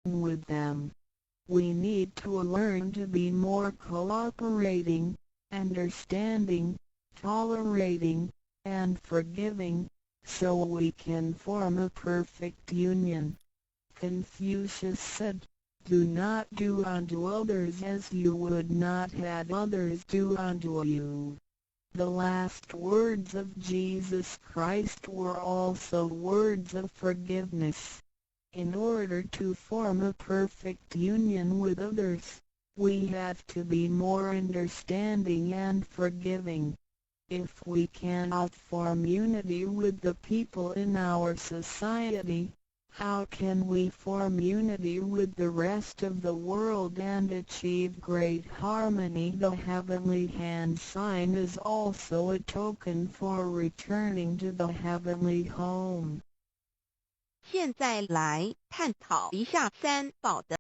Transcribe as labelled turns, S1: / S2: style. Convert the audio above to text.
S1: with them. We need to learn to be more cooperating, understanding, tolerating, and forgiving, so we can form a perfect union. Confucius said, "Do not do unto others as you would not have others do unto you." The last words of Jesus Christ were also words of forgiveness. In order to form a perfect union with others, we have to be more understanding and forgiving. If we cannot form unity with the people in our society, how can we form unity with the rest of the world and achieve great harmony? The heavenly hand sign is also a token for returning to the heavenly home.
S2: 现在来探讨一下三宝的